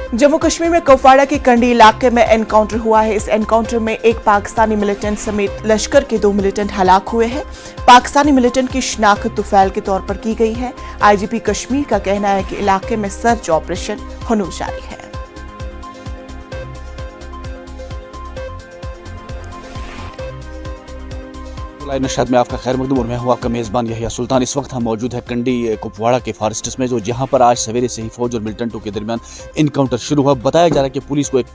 जम्मू कश्मीर में कुपवाड़ा के कंडी इलाके में एनकाउंटर हुआ है। इस एनकाउंटर में एक पाकिस्तानी मिलिटेंट समेत लश्कर के 2 मिलिटेंट हलाक हुए हैं। पाकिस्तानी मिलिटेंट की शिनाख्त तुफैल के तौर पर की गई है। आईजीपी कश्मीर का कहना है कि इलाके में सर्च ऑपरेशन होना जारी है। नशाद में आपका खैर मकदूम और मैं हूं आपका मेज़बान यहिया सुल्तान। इस वक्त हम मौजूद है कंडी कुपवाड़ा के फॉरेस्ट्स में, जो जहां पर आज सवेरे से ही फौज और मिलिटेंटों के दरमियान इनकाउंटर शुरू हुआ। बताया जा रहा है कि पुलिस को एक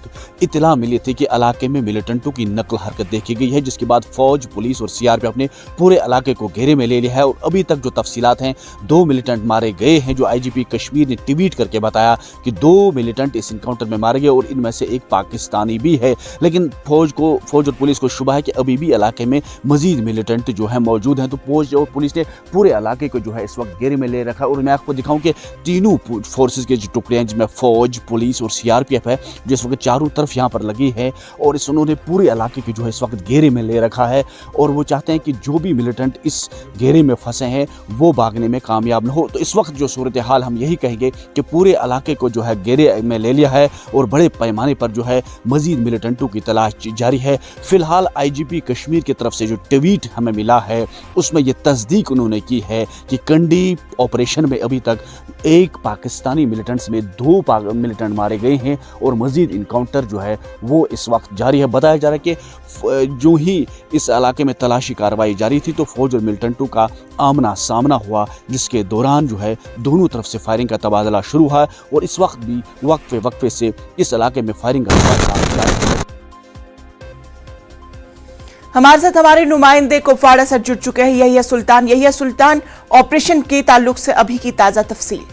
इतला मिली थी कि इलाके में मिलिटेंटों की नकल हरकत देखी गई है, जिसके बाद फौज, पुलिस और सीआरपीएफ ने पूरे इलाके को घेरे में ले लिया है। और अभी तक जो तफसीलात हैं, 2 मिलिटेंट मारे गए हैं, जो आईजीपी कश्मीर ने ट्वीट करके बताया कि 2 मिलिटेंट इस इनकाउंटर में मारे गए और इनमें से एक पाकिस्तानी भी है। लेकिन फौज और पुलिस को शुबा है कि अभी भी इलाके में मजीद मिलिटेंट जो है मौजूद हैं। तो फौज और पुलिस ने पूरे इलाके को जो है इस वक्त घेरे में ले रखा है। और मैं आपको दिखाऊं कि तीनों फोर्सेस के जो टुकड़े हैं, जिसमें फौज, पुलिस और सीआरपीएफ है, जो इस वक्त चारों तरफ यहाँ पर लगी है और उन्होंने पूरे इलाके की जो है इस वक्त घेरे में ले रखा है। और वो चाहते हैं कि जो भी मिलिटेंट इस घेरे में फंसे हैं वो भागने में कामयाब न हो। तो इस वक्त जो सूरत हाल हम यही कहेंगे कि पूरे इलाके को जो है घेरे में ले लिया है और बड़े पैमाने पर जो है मजीद मिलिटेंटों की तलाश जारी है। फिलहाल आईजीपी कश्मीर की तरफ से जो ट्वीट हमें मिला है, उसमें यह तस्दीक उन्होंने की है कि कंडी ऑपरेशन में अभी तक एक पाकिस्तानी मिलिटेंट्स में 2 मिलिटेंट मारे गए हैं और मजीद इनकाउंटर जो है वो इस वक्त जारी है। बताया जा रहा है कि जो ही इस इलाके में तलाशी कार्रवाई जारी थी तो फौज और मिलिटेंटों का आमना सामना हुआ, जिसके दौरान जो है दोनों तरफ से फायरिंग का तबादला शुरू हुआ और इस वक्त भी वक्फे से इस इलाके में फायरिंग का तबादला। हमारे साथ हमारे नुमाइंदे कुपवाड़ा से जुड़ चुके हैं यहिया सुल्तान, ऑपरेशन के ताल्लुक से अभी की ताजा तफसील।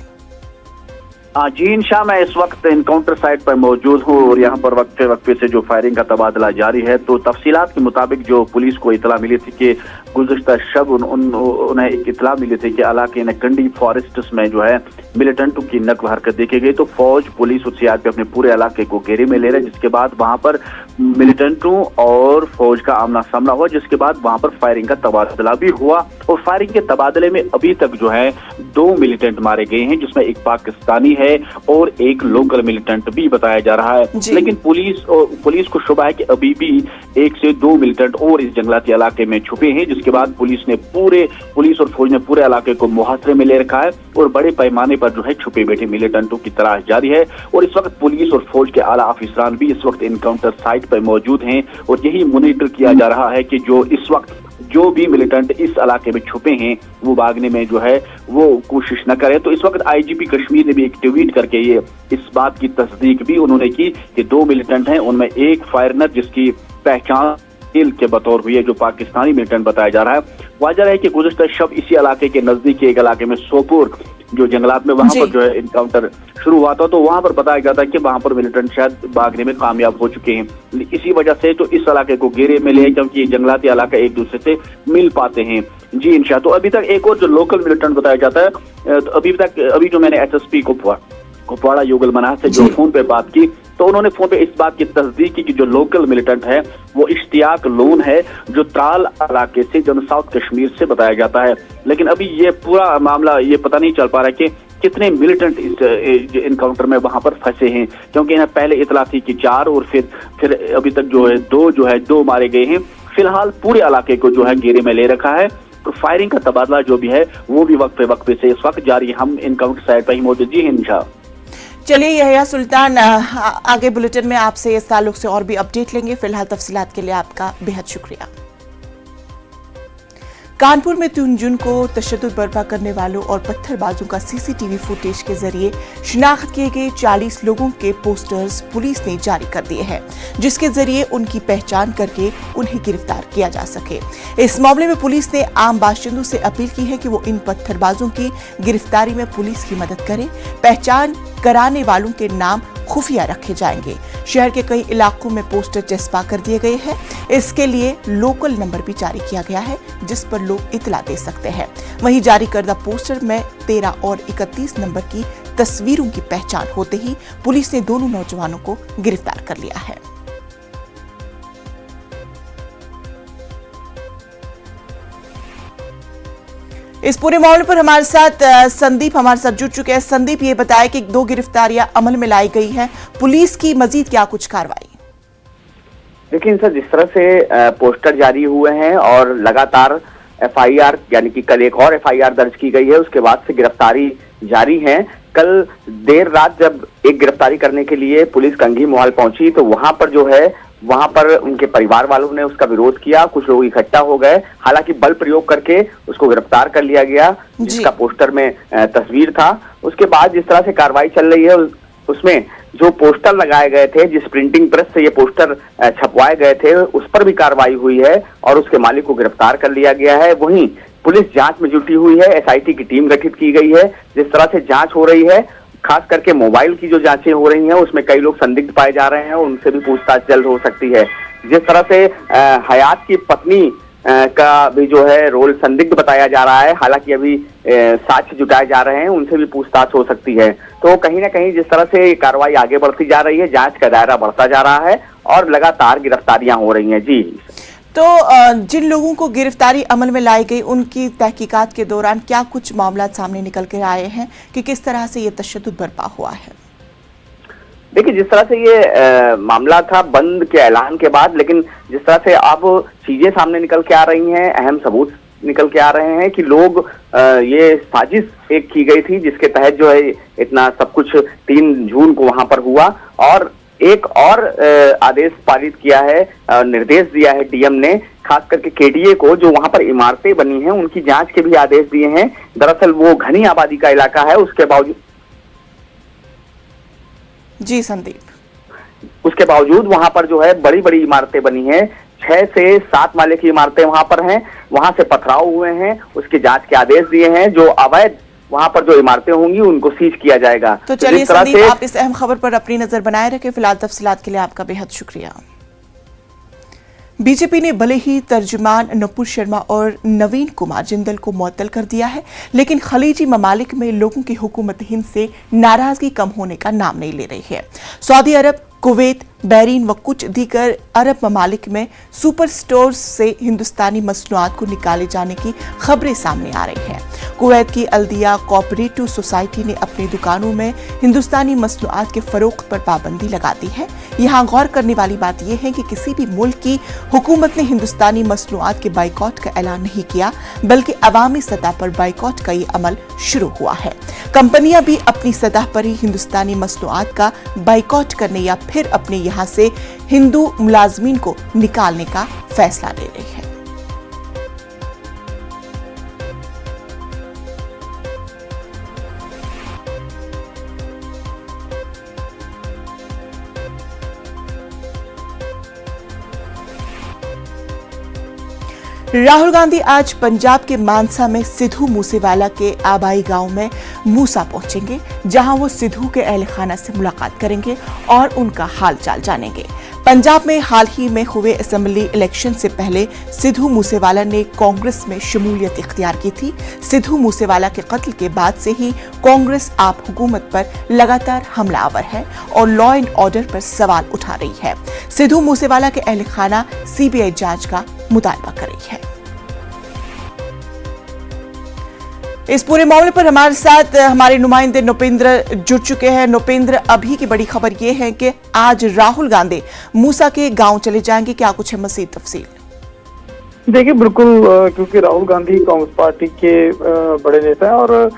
जी इंशा, मैं इस वक्त इनकाउंटर साइट पर मौजूद हूँ और यहाँ पर वक्फे से जो फायरिंग का तबादला जारी है। तो तफसीलात के मुताबिक जो पुलिस को इतला मिली थी कि गुज़श्ता शब उन्हें एक इतला मिली थी कि इलाके ने कंडी फॉरेस्ट्स में जो है मिलिटेंटों की नकल हरकत देखी गई। तो फौज, पुलिस और सीआरपीएफ अपने पूरे इलाके को घेरे में ले रहे, जिसके बाद वहां पर मिलिटेंटों और फौज का आमना सामना हुआ, जिसके बाद वहां पर फायरिंग का तबादला भी हुआ। और फायरिंग के तबादले में अभी तक जो है 2 मिलिटेंट मारे गए हैं, जिसमें एक पाकिस्तानी है और एक लोकल मिलिटेंट भी बताया जा रहा है। लेकिन पुलिस को शुबा है कि अभी भी 1 से 2 मिलिटेंट और इस जंगलाती इलाके में छुपे हैं, जिसके बाद पुलिस और फौज ने पूरे इलाके को मुहासरे में ले रखा है और बड़े पैमाने पर जो है छुपे बैठे मिलिटेंटों की तलाश जारी है। और इस वक्त पुलिस और फौज के आला अफसरान भी इस वक्त इनकाउंटर साइट पर मौजूद हैं और यही मॉनिटर किया जा रहा है कि जो इस वक्त जो भी मिलिटेंट इस इलाके में छुपे हैं वो भागने में जो है वो कोशिश न करें। तो इस वक्त आईजीपी कश्मीर ने भी एक ट्वीट करके ये इस बात की तस्दीक भी उन्होंने की कि 2 मिलिटेंट हैं, उनमें एक फायरनर जिसकी पहचान के बतौर हुई है, जो पाकिस्तानी मिलिटेंट बताया जा रहा है। वाजह है कि गुज़श्ता शब इसी इलाके के नजदीक एक इलाके में सोपोर जो जंगलात में वहां पर जो है इनकाउंटर शुरू हुआ था, तो वहां पर बताया जाता है कि वहां पर मिलिटेंट शायद भागने में कामयाब हो चुके हैं। इसी वजह से तो इस इलाके को घेरे में ले, क्योंकि ये जंगलाती इलाका एक दूसरे से मिल पाते हैं। जी इंशा, तो अभी तक एक और जो लोकल मिलिटेंट बताया जाता है, तो अभी जो मैंने एसएसपी कुपवाड़ा युगल मनाह से जो फोन पे बात की, तो उन्होंने फोन पे इस बात की तस्दीक की कि जो लोकल मिलिटेंट है वो इश्तियाक लोन है, जो त्राल इलाके से, जो साउथ कश्मीर से बताया जाता है। लेकिन अभी ये पूरा मामला ये पता नहीं चल पा रहा कि कितने मिलिटेंट इस इनकाउंटर में वहां पर फंसे हैं, क्योंकि इन्हें पहले इतला थी कि 4 और फिर अभी तक जो है 2 मारे गए हैं। फिलहाल पूरे इलाके को जो है घेरे में ले रखा है। तो फायरिंग का तबादला जो भी है वो भी वक्फे से इस वक्त जारी। हम इनकाउंटर साइट पर ही मौजूद। जी इंशा। चलिए यहिया सुल्तान, आगे बुलेटिन में आपसे इस ताल्लुक से और भी अपडेट लेंगे। फिलहाल तफसीलात के लिए आपका बेहद शुक्रिया। कानपुर में 3 जून को तशद्दुद बर्पा करने वालों और पत्थरबाजों का सीसीटीवी फुटेज के जरिए शिनाख्त किए गए 40 लोगों के पोस्टर्स पुलिस ने जारी कर दिए हैं, जिसके जरिए उनकी पहचान करके उन्हें गिरफ्तार किया जा सके। इस मामले में पुलिस ने आम बाशिंदों से अपील की है कि वो इन पत्थरबाजों की गिरफ्तारी में पुलिस की मदद करें। पहचान कराने वालों के नाम खुफिया रखे जाएंगे। शहर के कई इलाकों में पोस्टर चस्पा कर दिए गए हैं। इसके लिए लोकल नंबर भी जारी किया गया है, जिस पर लोग इतला दे सकते हैं। वहीं जारी करदा पोस्टर में 13 और 31 नंबर की तस्वीरों की पहचान होते ही पुलिस ने दोनों नौजवानों को गिरफ्तार कर लिया है। इस पूरे मामले पर हमारे साथ संदीप हमारे साथ जुड़ चुके हैं। संदीप, ये बताया कि 2 गिरफ्तारियां अमल में लाई गई हैं, पुलिस की मजीद क्या कुछ कार्रवाई? लेकिन सर, जिस तरह से पोस्टर जारी हुए हैं और लगातार एफआईआर यानी कि कल एक और एफआईआर दर्ज की गई है, उसके बाद से गिरफ्तारी जारी है। कल देर रात जब एक गिरफ्तारी करने के लिए पुलिस कंघी मोहाल पहुंची तो वहां पर उनके परिवार वालों ने उसका विरोध किया, कुछ लोग इकट्ठा हो गए। हालांकि बल प्रयोग करके उसको गिरफ्तार कर लिया गया, जिसका पोस्टर में तस्वीर था। उसके बाद जिस तरह से कार्रवाई चल रही है उसमें जो पोस्टर लगाए गए थे, जिस प्रिंटिंग प्रेस से ये पोस्टर छपवाए गए थे, उस पर भी कार्रवाई हुई है और उसके मालिक को गिरफ्तार कर लिया गया है। वहीं पुलिस जांच में जुटी हुई है, एसआईटी की टीम गठित की गई है। जिस तरह से जांच हो रही है, खास करके मोबाइल की जो जांचें हो रही हैं, उसमें कई लोग संदिग्ध पाए जा रहे हैं, उनसे भी पूछताछ जल्द हो सकती है। जिस तरह से हयात की पत्नी का भी जो है रोल संदिग्ध बताया जा रहा है, हालांकि अभी साक्ष्य जुटाए जा रहे हैं, उनसे भी पूछताछ हो सकती है। तो कहीं ना कहीं जिस तरह से कार्रवाई आगे बढ़ती जा रही है, जांच का दायरा बढ़ता जा रहा है और लगातार गिरफ्तारियां हो रही हैं। जी, तो जिन लोगों को गिरफ्तारी अमल में लाई गई, उनकी तहकीकात के दौरान क्या कुछ मामला सामने निकल कर आए हैं कि किस तरह से ये तशद्दुद बर्पा हुआ है? देखिए, जिस तरह से ये मामला था बंद के ऐलान के बाद, लेकिन जिस तरह से अब चीजें सामने निकल के आ रही हैं, अहम सबूत निकल के आ रहे हैं कि लोग ये साजिश एक की गई थी, जिसके तहत जो है इतना सब कुछ 3 जून को वहां पर हुआ। और एक और आदेश पारित किया है, निर्देश दिया है डीएम ने, खास करके केडीए को, जो वहां पर इमारतें बनी हैं उनकी जांच के भी आदेश दिए हैं। दरअसल वो घनी आबादी का इलाका है, उसके बावजूद जी संदीप, उसके बावजूद वहां पर जो है बड़ी बड़ी इमारतें बनी हैं, 6 से 7 माले की इमारतें वहां पर हैं। वहां से पथराव हुए हैं, उसके जांच के आदेश दिए हैं। जो अवैध वहां पर जो इमारतें होंगी उनको सीज किया जाएगा। तो चलिए संदीप, आप इस अहम खबर पर अपनी नजर बनाए रखें। फिलहाल तफसीलात के लिए आपका बेहद शुक्रिया। बीजेपी ने भले ही तर्जुमान नुपुर शर्मा और नवीन कुमार जिंदल को मुअत्तल कर दिया है, लेकिन खलीजी ममालिक में लोगों की हुकूमत हिंद से नाराजगी कम होने का नाम नहीं ले रही है। सऊदी अरब, कुवैत, बहरीन व कुछ दीगर अरब ममालिक में सुपर स्टोर्स से हिंदुस्तानी मसनूआत को निकाले जाने की खबरें सामने आ रही हैं। कुवैत की अल्दिया कोऑपरेटिव सोसाइटी ने अपनी दुकानों में हिंदुस्तानी मसनूआत के फरोख्त पर पाबंदी लगा दी है। यहाँ गौर करने वाली बात यह है कि किसी भी मुल्क की हुकूमत ने हिंदुस्तानी मसनूआत के बाइकॉट का ऐलान नहीं किया, बल्कि अवामी सतह पर बाइकॉट का ये अमल शुरू हुआ है। कंपनियां भी अपनी सतह पर ही हिंदुस्तानी मसनूआत का बाइकॉट करने या फिर अपने यहाँ से हिंदू मुलाजमीन को निकालने का फैसला ले रही है। राहुल गांधी आज पंजाब के मानसा में सिद्धू मूसेवाला के आबाई गांव में मूसा पहुंचेंगे, जहां वो सिद्धू के अहल खाना से मुलाकात करेंगे और उनका हालचाल जानेंगे। पंजाब में हाल ही में हुए असेंबली इलेक्शन से पहले सिद्धू मूसेवाला ने कांग्रेस में शमूलियत इख्तियार की थी। सिद्धू मूसेवाला के कत्ल के बाद से ही कांग्रेस आप हुकूमत पर लगातार हमलावर है और लॉ एंड ऑर्डर पर सवाल उठा रही है। सिद्धू मूसेवाला के अहल खाना सीबीआई जांच का मुतालबा कर रही है। इस पूरे मामले पर हमारे साथ हमारे नुमाइंदे नुपेंद्र जुड़ चुके हैं। नुपेंद्र, अभी की बड़ी खबर यह है कि आज राहुल गांधी मूसा के गांव चले जाएंगे, क्या कुछ है मज़ीद तफसील? देखिए, बिल्कुल, क्योंकि राहुल गांधी कांग्रेस पार्टी के बड़े नेता हैं और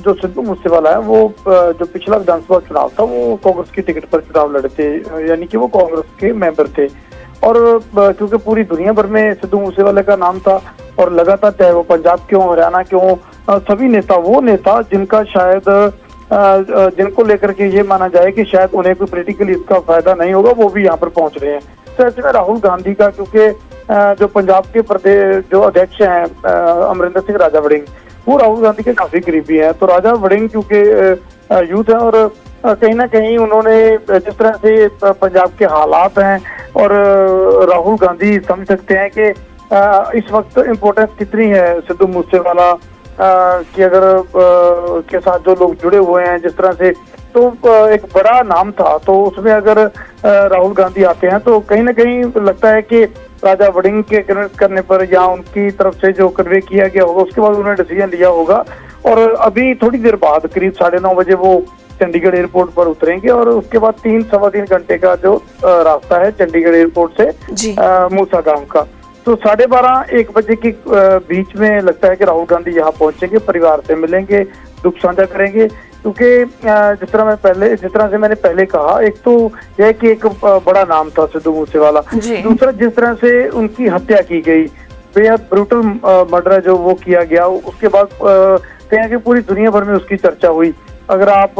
जो सिद्धू मूसेवाला है वो जो पिछला विधानसभा चुनाव था वो कांग्रेस की टिकट पर चुनाव लड़े थे, यानी कि वो कांग्रेस के मेंबर थे। और क्योंकि पूरी दुनिया भर में सिद्धू मूसेवाला का नाम था और लगातार चाहे वो पंजाब क्यों, हरियाणा क्यों, सभी नेता वो नेता जिनका शायद जिनको लेकर के ये माना जाए कि शायद उन्हें कोई पॉलिटिकली इसका फायदा नहीं होगा, वो भी यहाँ पर पहुंच रहे हैं। तो ऐसे में राहुल गांधी का, क्योंकि जो पंजाब के प्रदेश जो अध्यक्ष हैं अमरिंदर सिंह राजा वड़िंग, वो राहुल गांधी के काफी करीबी हैं। तो राजा वड़िंग क्योंकि यूथ है और कहीं ना कहीं उन्होंने जिस तरह से पंजाब के हालात हैं और राहुल गांधी समझ सकते हैं कि इस वक्त इम्पोर्टेंस कितनी है सिद्धू मूसेवाला कि अगर के साथ जो लोग जुड़े हुए हैं जिस तरह से, तो एक बड़ा नाम था, तो उसमें अगर राहुल गांधी आते हैं तो कहीं ना कहीं लगता है कि राजा वड़िंग के कन्विंस करने पर या उनकी तरफ से जो कन्वे किया गया होगा उसके बाद उन्होंने डिसीजन लिया होगा। और अभी थोड़ी देर बाद करीब 9:30 बजे वो चंडीगढ़ एयरपोर्ट पर उतरेंगे और उसके बाद 3-3.25 घंटे का जो रास्ता है चंडीगढ़ एयरपोर्ट से मूसा गांव का, तो 12:30-1 बजे के बीच में लगता है कि राहुल गांधी यहाँ पहुंचेंगे, परिवार से मिलेंगे, दुख साझा करेंगे। क्योंकि जिस तरह से मैंने पहले कहा, एक तो यह कि एक बड़ा नाम था सिद्धू मूसेवाला, दूसरा जिस तरह से उनकी हत्या की गई, बेहद ब्रूटल मर्डर जो वो किया गया, उसके बाद कहीं कि पूरी दुनिया भर में उसकी चर्चा हुई। अगर आप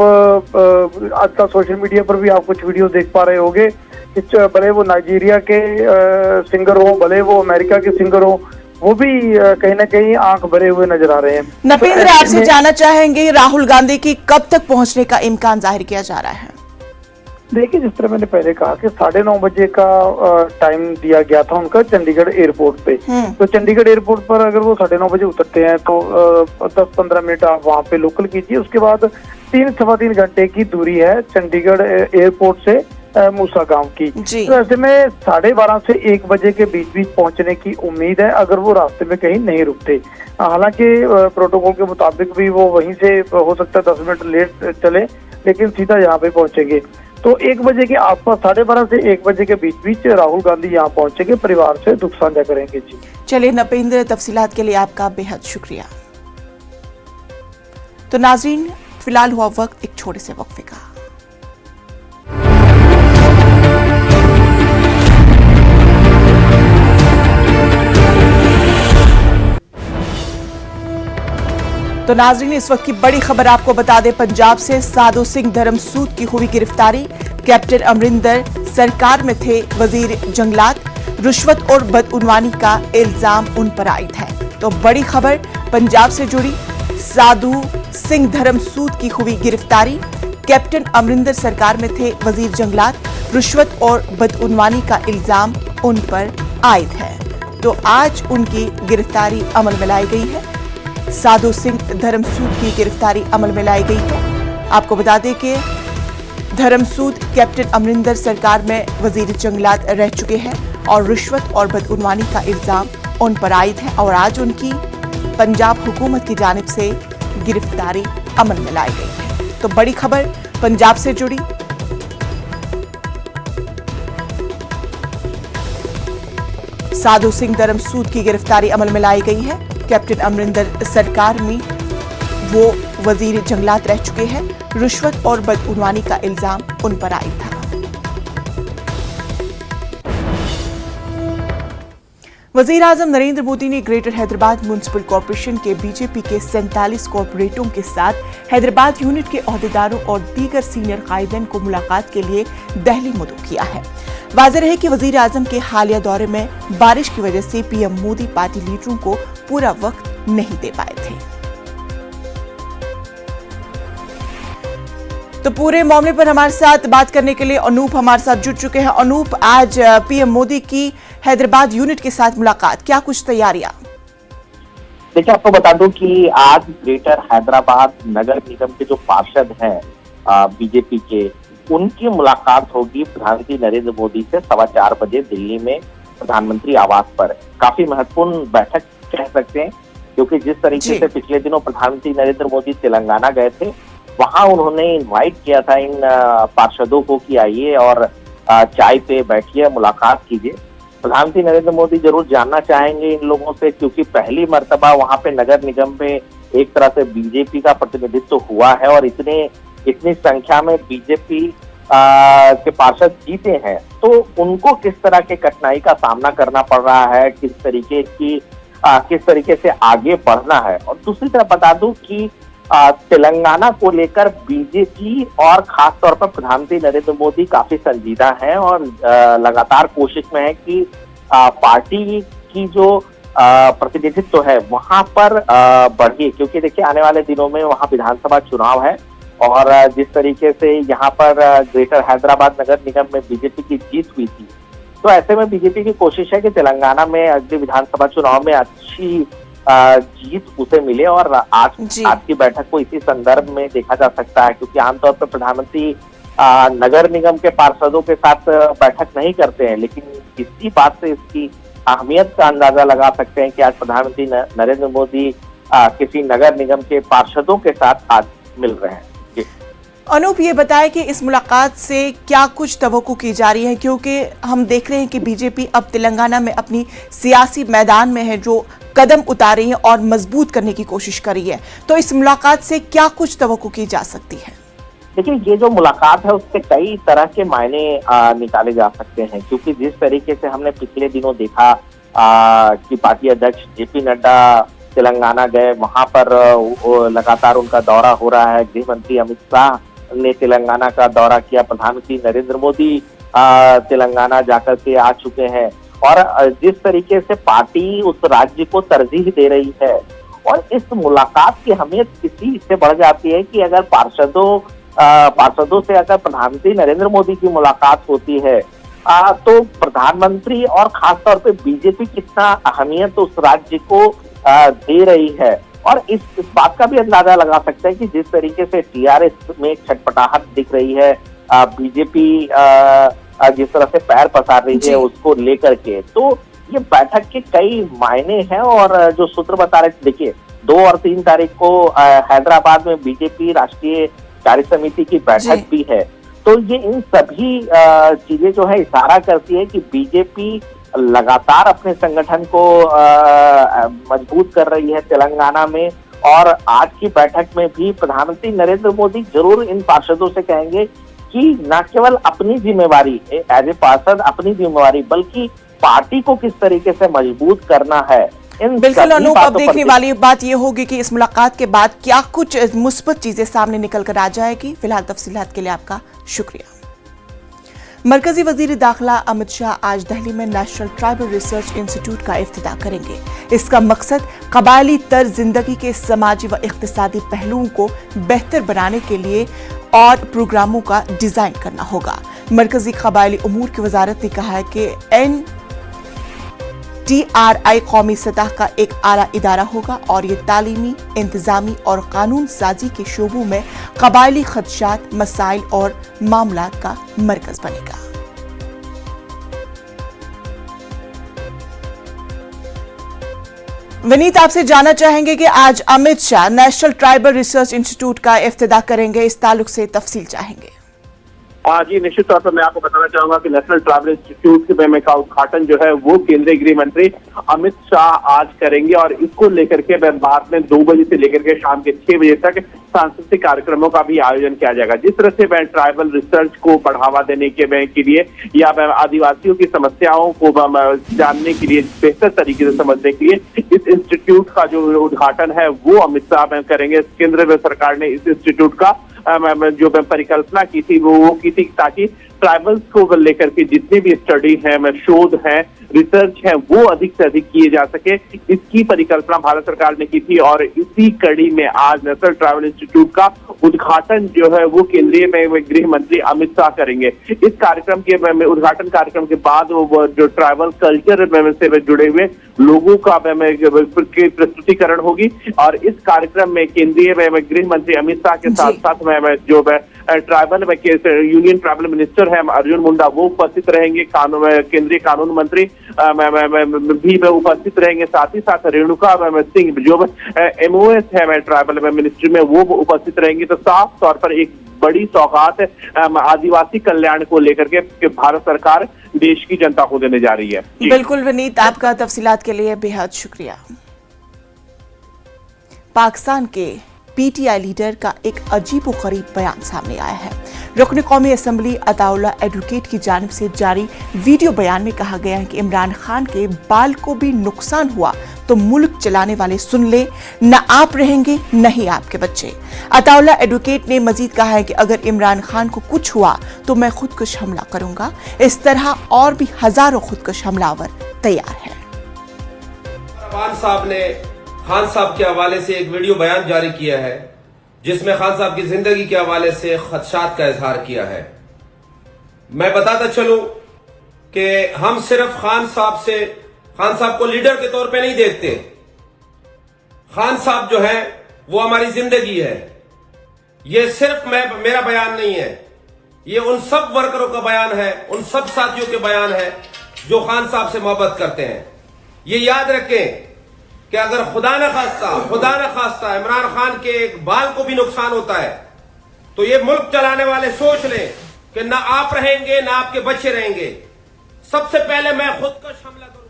आजकल सोशल मीडिया पर भी आप कुछ वीडियो देख पा रहे होंगे कि भले वो नाइजीरिया के सिंगर हो, भले वो अमेरिका के सिंगर हो, वो भी कहीं ना कहीं आंख भरे हुए नजर आ रहे हैं। नपेंद्र, आपसे जानना चाहेंगे राहुल गांधी की कब तक पहुंचने का इम्कान जाहिर किया जा रहा है? देखिए, जिस तरह मैंने पहले कहा कि 9:30 बजे का टाइम दिया गया था उनका चंडीगढ़ एयरपोर्ट पे, तो चंडीगढ़ एयरपोर्ट पर अगर वो 9:30 बजे उतरते हैं तो 10-15 मिनट आप वहाँ पे लोकल कीजिए। उसके बाद 3-3.25 घंटे की दूरी है चंडीगढ़ एयरपोर्ट से मूसा गांव की, तो ऐसे में 12:30 से 1 बजे के बीच पहुंचने की उम्मीद है, अगर वो रास्ते में कहीं नहीं रुकते। हालांकि प्रोटोकॉल के मुताबिक भी वो वहीं से हो सकता है 10 मिनट लेट चले, लेकिन सीधा यहाँ पे पहुंचेंगे। तो 1 बजे के आसपास 12:30 से 1 बजे के बीच राहुल गांधी यहाँ पहुंचेंगे, परिवार से दुख साझा करेंगे। जी चलिए नपेंद्र, तफसीलात के लिए आपका बेहद शुक्रिया। तो नाज़रीन, फिलहाल हुआ वक्त एक छोटे से वक्फे का। तो नाज़रीन, इस वक्त की बड़ी खबर आपको बता दें, पंजाब से साधु सिंह धर्मसूद की हुई गिरफ्तारी। कैप्टन अमरिंदर सरकार में थे वजीर जंगलात, रुश्वत और बदउनवानी का इल्जाम उन पर आयद है। तो बड़ी खबर पंजाब से जुड़ी, साधु सिंह धर्मसूद की हुई गिरफ्तारी। कैप्टन अमरिंदर सरकार में थे वजीर जंगलात, रुश्वत और बदउनवानी का इल्जाम उन पर आयद है। तो आज उनकी गिरफ्तारी अमल में लाई गई है। साधु सिंह धर्मसूद की गिरफ्तारी अमल में लाई गई है। आपको बता दें कि धर्मसूद कैप्टन अमरिंदर सरकार में वजीर जंगलात रह चुके हैं और रिश्वत और बदउनवानी का इल्जाम उन पर आयद है और आज उनकी पंजाब हुकूमत की जानिब से गिरफ्तारी अमल में लाई गई है। तो बड़ी खबर पंजाब से जुड़ी। साधु सिंह धर्मसूद की गिरफ्तारी अमल में लाई गई है। कैप्टन अमरिंदर सरकार में वो वजीर जंगलात रह चुके हैं। रिश्वत और बदउनवानी का इल्जाम उन पर आया था। वजीर आजम नरेंद्र मोदी ने ग्रेटर हैदराबाद म्युनिसिपल कॉरपोरेशन के बीजेपी के 47 कॉरपोरेटरों के साथ हैदराबाद यूनिट के ओहदेदारों और दीगर सीनियर कायदीन को मुलाकात के लिए दिल्ली मुतव किया है। वाज़ेह है कि वजीर आजम के हालिया दौरे में बारिश की वजह से पीएम मोदी पार्टी लीडरों को पूरा वक्त नहीं दे पाए थे। तो पूरे मामले पर हमारे साथ बात करने के लिए अनूप हमारे साथ जुड़ चुके हैं। अनूप, आज पीएम मोदी की हैदराबाद यूनिट के साथ मुलाकात, क्या कुछ तैयारियां? देखिए, आपको बता दूं कि आज ग्रेटर हैदराबाद नगर निगम के जो पार्षद हैं बीजेपी के, उनकी मुलाकात होगी प्रधानमंत्री नरेंद्र मोदी से 4:15 बजे दिल्ली में प्रधानमंत्री आवास पर। काफी महत्वपूर्ण बैठक कह सकते हैं, क्योंकि जिस तरीके से पिछले दिनों प्रधानमंत्री नरेंद्र मोदी तेलंगाना गए थे, वहां उन्होंने इनवाइट किया था इन पार्षदों को कि आइए और चाय पे बैठिए, मुलाकात कीजिए। प्रधानमंत्री नरेंद्र मोदी जरूर जानना चाहेंगे इन लोगों से, क्योंकि पहली मर्तबा वहां पे नगर निगम में एक तरह से बीजेपी का प्रतिनिधित्व हुआ है और इतनी संख्या में बीजेपी के पार्षद जीते हैं, तो उनको किस तरह के कठिनाई का सामना करना पड़ रहा है, किस तरीके से आगे बढ़ना है। और दूसरी तरफ बता दूं कि तेलंगाना को लेकर बीजेपी और खास तौर पर प्रधानमंत्री नरेंद्र मोदी काफी संजीदा हैं और लगातार कोशिश में है कि पार्टी की जो प्रतिनिधित्व है वहां पर बढ़े, क्योंकि देखिए आने वाले दिनों में वहां विधानसभा चुनाव है और जिस तरीके से यहाँ पर ग्रेटर हैदराबाद नगर निगम में बीजेपी की जीत हुई थी, तो ऐसे में बीजेपी की कोशिश है कि तेलंगाना में अगले विधानसभा चुनाव में अच्छी जीत उसे मिले। और आज की बैठक को इसी संदर्भ में देखा जा सकता है, क्योंकि आमतौर पर प्रधानमंत्री नगर निगम के पार्षदों के साथ बैठक नहीं करते हैं, लेकिन इसी बात से इसकी अहमियत का अंदाजा लगा सकते हैं कि आज प्रधानमंत्री नरेंद्र मोदी किसी नगर निगम के पार्षदों के साथ आज मिल रहे हैं। जी अनूप, ये बताएं कि इस मुलाकात से क्या कुछ तवक्को की जा रही है, क्योंकि हम देख रहे हैं कि बीजेपी अब तेलंगाना में अपनी सियासी मैदान में है, जो कदम उतार रही है और मजबूत करने की कोशिश कर रही है, तो इस मुलाकात से क्या कुछ तवक्को की जा सकती है? देखिए, ये जो मुलाकात है उससे कई तरह के मायने निकाले जा सकते हैं, क्योंकि जिस तरीके से हमने पिछले दिनों देखा कि पार्टी अध्यक्ष जेपी नड्डा तेलंगाना गए, वहां पर लगातार उनका दौरा हो रहा है। गृह मंत्री अमित शाह ने तेलंगाना का दौरा किया, प्रधानमंत्री नरेंद्र मोदी तेलंगाना जाकर के आ चुके हैं, और जिस तरीके से पार्टी उस राज्य को तरजीह दे रही है, और इस मुलाकात की अहमियत इसी से बढ़ जाती है कि अगर पार्षदों से अगर प्रधानमंत्री नरेंद्र मोदी की मुलाकात होती है तो प्रधानमंत्री और खासतौर पे बीजेपी कितना अहमियत उस राज्य को दे रही है। और इस बात का भी अंदाजा लगा सकते हैं कि जिस तरीके से टीआरएस में एक छटपटाहट दिख रही है, बीजेपी जिस तरह से पैर पसार रही है उसको लेकर के, तो ये बैठक के कई मायने हैं। और जो सूत्र बता रहे, देखिए 2 और 3 तारीख को हैदराबाद में बीजेपी राष्ट्रीय कार्य समिति की बैठक भी है, तो ये इन सभी चीजें जो है इशारा करती है कि बीजेपी लगातार अपने संगठन को मजबूत कर रही है तेलंगाना में। और आज की बैठक में भी प्रधानमंत्री नरेंद्र मोदी जरूर इन पार्षदों से कहेंगे कि न केवल अपनी जिम्मेवारी एज ए पार्षद अपनी जिम्मेवारी, बल्कि पार्टी को किस तरीके से मजबूत करना है। बिल्कुल अनूप, अब देखने वाली बात यह होगी कि इस मुलाकात के बाद क्या कुछ मुस्बत चीजें सामने निकल कर आ जाएगी। फिलहाल तफसीलात के लिए आपका शुक्रिया। मरकजी वजीर दाखिला अमित शाह आज दिल्ली में नेशनल ट्राइबल रिसर्च इंस्टीट्यूट का इफ्तिताह करेंगे। इसका मकसद कबायली तर्ज जिंदगी के समाजी व इक्तिसादी पहलुओं को बेहतर बनाने के लिए और प्रोग्रामों का डिजाइन करना होगा। मरकजी कबायली उमूर की वजारत ने कहा है कि NTRI कौमी सतह का एक आला इदारा होगा और ये तालीमी, इंतजामी और कानून साजी के शोबों में कबायली खदशात, मसाइल और मामलात का मरकज बनेगा। विनीत, आपसे जानना चाहेंगे कि आज Amit Shah national tribal research institute का इफ्तिताह करेंगे, इस ताल्लुक से तफसील चाहेंगे। जी निश्चित तौर पर मैं आपको बताना चाहूंगा कि नेशनल ट्राइबल इंस्टीट्यूट के का उद्घाटन जो है वो केंद्रीय गृह मंत्री अमित शाह आज करेंगे, और इसको लेकर के बाद में 2 बजे से लेकर के शाम के 6 बजे तक सांस्कृतिक कार्यक्रमों का भी आयोजन किया जाएगा। जिस तरह से ट्राइबल रिसर्च को बढ़ावा देने के लिए या आदिवासियों की समस्याओं को जानने के लिए, बेहतर तरीके से समझने के लिए इस इंस्टीट्यूट का जो उद्घाटन है वो अमित शाह करेंगे। केंद्र सरकार ने इस इंस्टीट्यूट का जो परिकल्पना की थी वो की थी ताकि ट्राइबल्स को लेकर के जितनी भी स्टडी है, शोध है, रिसर्च है, वो अधिक से अधिक किए जा सके, इसकी परिकल्पना भारत सरकार ने की थी। और इसी कड़ी में आज नेशनल ट्राइबल इंस्टीट्यूट का उद्घाटन जो है वो केंद्रीय गृह मंत्री अमित शाह करेंगे। इस कार्यक्रम के उद्घाटन कार्यक्रम के बाद वो जो ट्राइबल कल्चर से जुड़े हुए लोगों का प्रस्तुतिकरण होगी, और इस कार्यक्रम में केंद्रीय गृह मंत्री अमित शाह के साथ साथ जो ट्राइबल यूनियन ट्राइबल मिनिस्टर है अर्जुन मुंडा वो उपस्थित रहेंगे, केंद्रीय कानून मंत्री भी उपस्थित रहेंगे, साथ ही साथ रेणुका सिंह जो MOS है ट्राइबल मिनिस्ट्री में वो उपस्थित रहेंगी। तो साफ तौर पर एक बड़ी सौगात आदिवासी कल्याण को लेकर के भारत सरकार देश की जनता को देने जा रही है। बिल्कुल विनीत, आपका तफसीलात के लिए बेहद शुक्रिया। पाकिस्तान के PTI लीडर का एक अजीबोगरीब बयान सामने आया है। रुकन कौमी असम्बली अताउल्ला एडवोकेट की जानिब से जारी वीडियो बयान में कहा गया है कि इमरान खान के बाल को भी नुकसान हुआ तो मुल्क चलाने वाले सुन ले, न आप रहेंगे न ही आपके बच्चे। अताउल्ला एडवोकेट ने मजीद कहा है कि अगर इमरान खान को कुछ हुआ तो मैं खुदकुश हमला करूंगा। इस तरह और भी हजारों खुदकुश हमलावर तैयार हैं। साहब ने खान साहब के हवाले से एक वीडियो बयान जारी किया है जिसमें खान साहब की जिंदगी के हवाले से खदशात का इजहार किया है। मैं बताता चलूं कि हम सिर्फ खान साहब को लीडर के तौर पे नहीं देखते। खान साहब जो है वो हमारी जिंदगी है। ये सिर्फ मेरा बयान नहीं है, ये उन सब वर्करों का बयान है, उन सब साथियों के बयान है जो खान साहब से मोहब्बत करते हैं। ये याद रखें कि अगर खुदा न खास्ता इमरान खान के एक बाल को भी नुकसान होता है तो ये मुल्क चलाने वाले सोच लें कि ना आप रहेंगे ना आपके बच्चे रहेंगे। सबसे पहले मैं खुद को हमला करूं।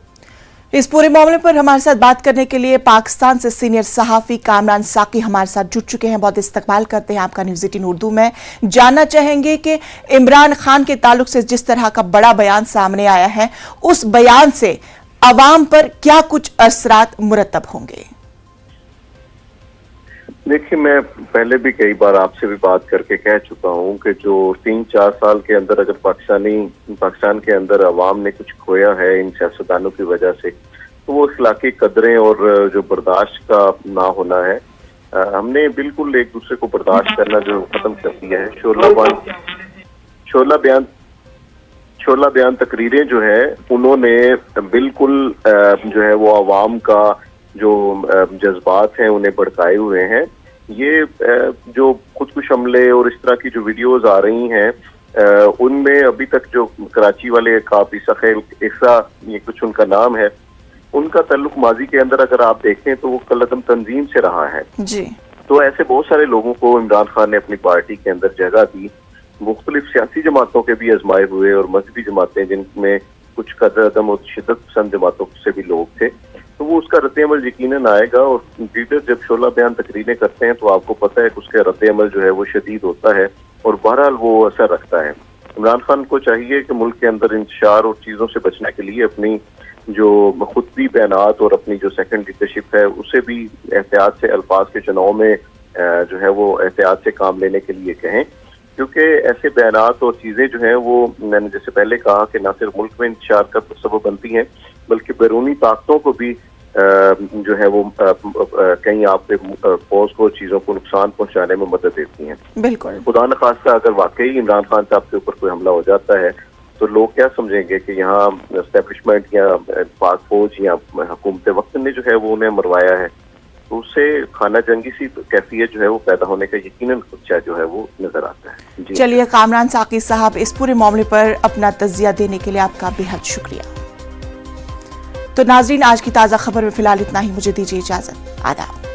इस पूरे मामले पर हमारे साथ बात करने के लिए पाकिस्तान से सीनियर सहाफी कामरान साकी हमारे साथ जुड़ चुके हैं। बहुत इस्तकबाल करते हैं आपका न्यूज़ 18 उर्दू में। जानना चाहेंगे कि इमरान खान के ताल्लुक से जिस तरह का बड़ा बयान सामने आया है, उस बयान से अवाम पर क्या कुछ असरात मुरतब होंगे? देखिए, मैं पहले भी कई बार आपसे भी बात करके कह चुका हूं कि जो 3-4 साल के अंदर अगर पाकिस्तान के अंदर अवाम ने कुछ खोया है इन सियासतदानों की वजह से, तो वो इखलाकी कदरें और जो बर्दाश्त का ना होना है, हमने बिल्कुल एक दूसरे को बर्दाश्त करना जो खत्म कर दिया है। शोला बयान तकरीरें जो है उन्होंने बिल्कुल जो है वो अवाम का जो जज्बात हैं उन्हें भड़काए हुए हैं। ये जो खुदकुश हमले और इस तरह की जो वीडियोस आ रही हैं उनमें अभी तक जो कराची वाले काफी सखेल ऐसा ये कुछ उनका नाम है, उनका ताल्लुक माजी के अंदर अगर आप देखें तो वो कलअदम तंजीम से रहा है जी। तो ऐसे बहुत सारे लोगों को इमरान खान ने अपनी पार्टी के अंदर जगह दी। मुख्तलिफ सियासी जमातों के भी आजमाए हुए और मजहबी जमातें जिनमें कुछ कदम और शिदत पसंद जमातों से भी लोग थे, तो वो उसका रद्द-ए-अमल यकीनन आएगा। और लीडर जब शोला बयान तकरीरें करते हैं तो आपको पता है कि उसका रद्द-ए-अमल जो है वो शदीद होता है और बहरहाल वो असर रखता है। इमरान खान को चाहिए कि मुल्क के अंदर इंतशार और चीज़ों से बचने के लिए अपनी जो खुदबी बयानात और अपनी जो सेकंड लीडरशिप है उसे भी एहतियात से अल्फाज के चुनाव में जो है वो एहतियात से काम लेने के लिए कहें, क्योंकि ऐसे बयानात और चीज़ें जो हैं वो मैंने जैसे पहले कहा कि न सिर्फ मुल्क में इंतशार का सबब बनती हैं बल्कि बैरूनी ताकतों को भी जो है वो कहीं आपके फौज को चीज़ों को नुकसान पहुंचाने में मदद देती हैं। बिल्कुल। खुदा न खास्ता अगर वाकई इमरान खान साहब के ऊपर कोई हमला हो जाता है तो लोग क्या समझेंगे कि यहाँ एस्टेब्लिशमेंट या पाक फौज या हुकूमत वक्त ने जो है वो उन्हें मरवाया है, तो उससे खाना जंगी सी कैफियत जो है वो पैदा होने का यकीनन खदशा जो है वो नजर आता है। चलिए, कामरान साकी साहब, इस पूरे मामले पर अपना तजिया देने के लिए आपका बेहद शुक्रिया। तो नाजरीन, आज की ताज़ा खबर में फिलहाल इतना ही। मुझे दीजिए इजाजत। आदाब।